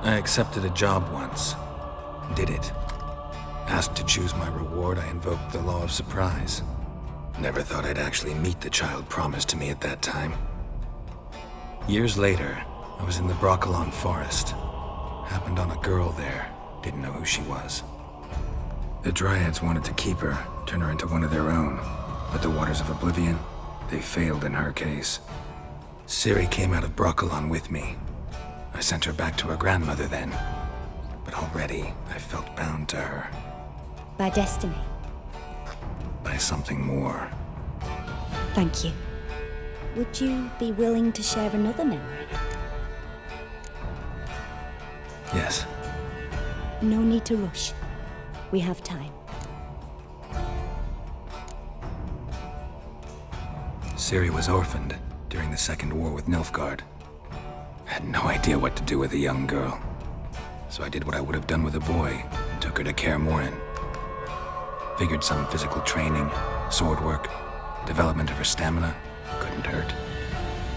I accepted a job once. Did it. Asked to choose my reward, I invoked the law of surprise. Never thought I'd actually meet the child promised to me at that time. Years later, I was in the Broccolon forest. Happened on a girl there. Didn't know who she was. The Dryads wanted to keep her, turn her into one of their own. But the Waters of Oblivion, they failed in her case. Ciri came out of Broccolon with me. I sent her back to her grandmother then. But already, I felt bound to her. By destiny? By something more. Thank you. Would you be willing to share another memory? Yes. No need to rush. We have time. Ciri was orphaned during the Second War with Nilfgaard. Had no idea what to do with a young girl. So I did what I would have done with a boy and took her to Kaer Morhen. Figured some physical training, sword work, development of her stamina couldn't hurt.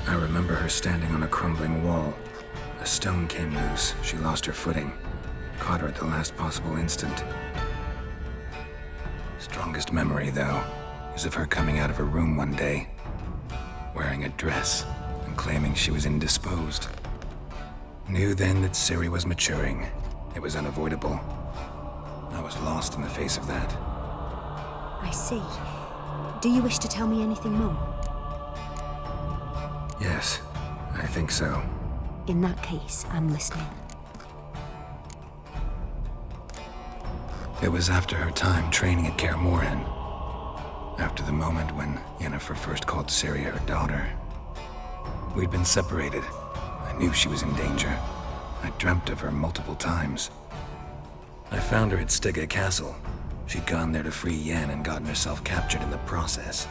I remember her standing on a crumbling wall. A stone came loose, she lost her footing. Caught her at the last possible instant. Strongest memory, though, is of her coming out of her room one day, wearing a dress and claiming she was indisposed. Knew then that Ciri was maturing. It was unavoidable. I was lost in the face of that. I see. Do you wish to tell me anything more? Yes, I think so. In that case, I'm listening. It was after her time training at Kaer Morhen. After the moment when Yennefer first called Ciri her daughter. We'd been separated. I knew she was in danger. I dreamt of her multiple times. I found her at Stygga Castle. She'd gone there to free Yen and gotten herself captured in the process.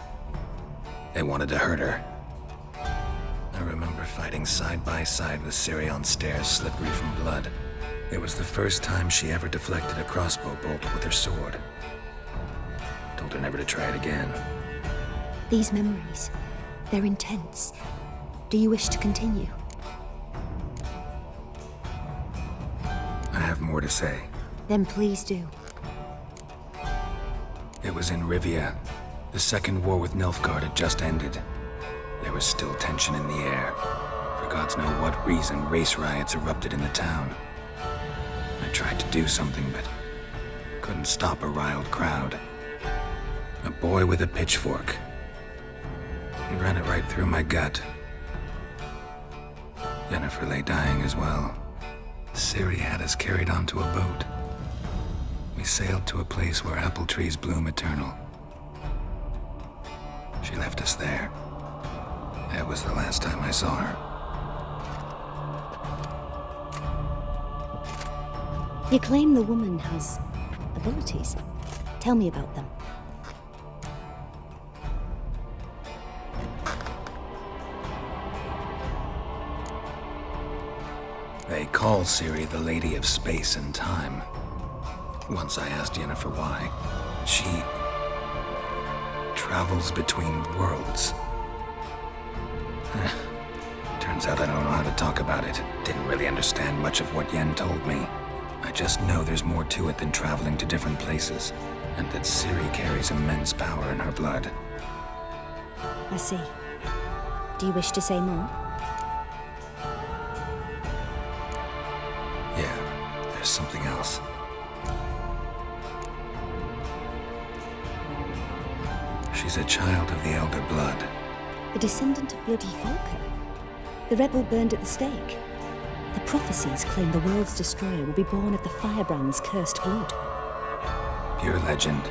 They wanted to hurt her. I remember fighting side by side with Ciri on stairs slippery from blood. It was the first time she ever deflected a crossbow bolt with her sword. Told her never to try it again. These memories, they're intense. Do you wish to continue? I have more to say. Then please do. It was in Rivia. The Second War with Nilfgaard had just ended. There was still tension in the air. For gods know what reason, race riots erupted in the town. I tried to do something, but couldn't stop a riled crowd. A boy with a pitchfork. He ran it right through my gut. Yennefer lay dying as well. Ciri had us carried onto a boat. We sailed to a place where apple trees bloom eternal. She left us there. That was the last time I saw her. You claim the woman has abilities. Tell me about them. They call Ciri the Lady of Space and Time. Once I asked Yennefer why. She travels between worlds. Turns out I don't know how to talk about it. Didn't really understand much of what Yen told me. I just know there's more to it than traveling to different places, and that Ciri carries immense power in her blood. I see. Do you wish to say more? Yeah, there's something else. She's a child of the Elder Blood. A descendant of bloody Falker. The rebel burned at the stake. The prophecies claim the world's destroyer will be born of the Firebrand's cursed blood. Pure legend.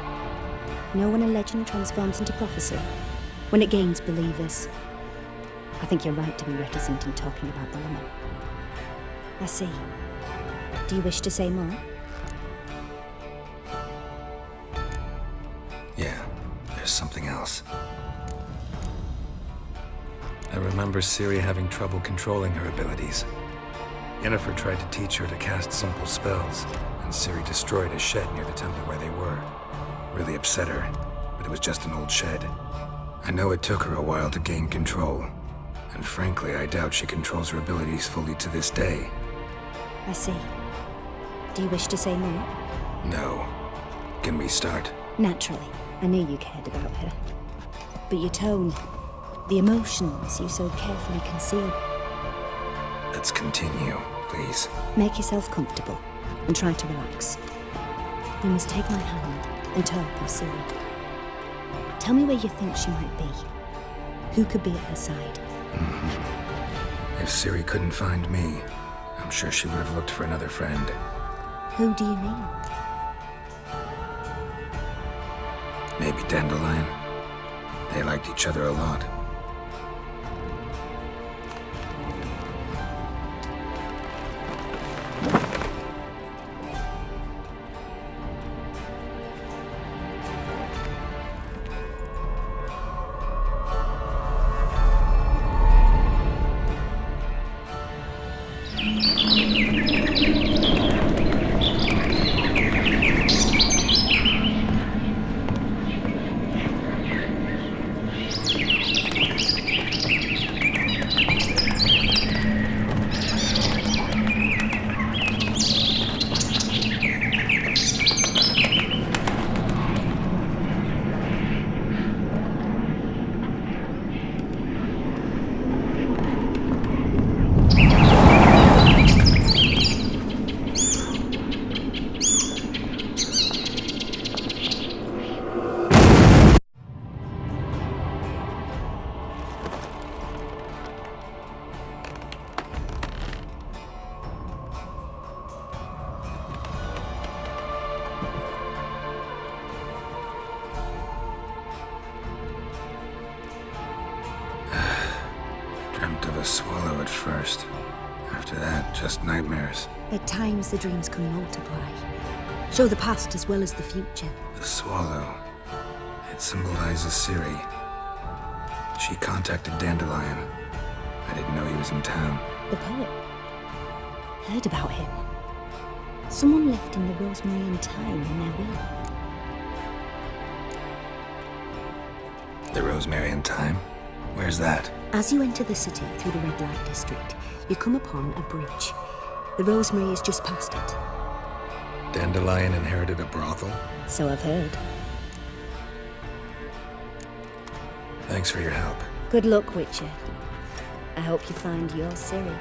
Know when a legend transforms into prophecy? When it gains believers. I think you're right to be reticent in talking about the woman. I see. Do you wish to say more? Yeah, there's something else. I remember Ciri having trouble controlling her abilities. Yennefer tried to teach her to cast simple spells, and Ciri destroyed a shed near the temple where they were. Really upset her, but it was just an old shed. I know it took her a while to gain control, and frankly, I doubt she controls her abilities fully to this day. I see. Do you wish to say more? No. Can we start? Naturally. I knew you cared about her. But your tone, the emotions you so carefully conceal. Let's continue, please. Make yourself comfortable and try to relax. You must take my hand and talk of Ciri. Tell me where you think she might be. Who could be at her side? If Ciri couldn't find me, I'm sure she would have looked for another friend. Who do you mean? Maybe Dandelion. They liked each other a lot. Dreamt of a swallow at first. After that, just nightmares. At times, the dreams can multiply. Show the past as well as the future. The swallow. It symbolizes Ciri. She contacted Dandelion. I didn't know he was in town. The poet. Heard about him. Someone left him the rosemary and thyme in their will. The rosemary and thyme? Where's that? As you enter the city through the red light district, you come upon a bridge. The rosemary is just past it. Dandelion inherited a brothel? So I've heard. Thanks for your help. Good luck, Witcher. I hope you find your Ciri.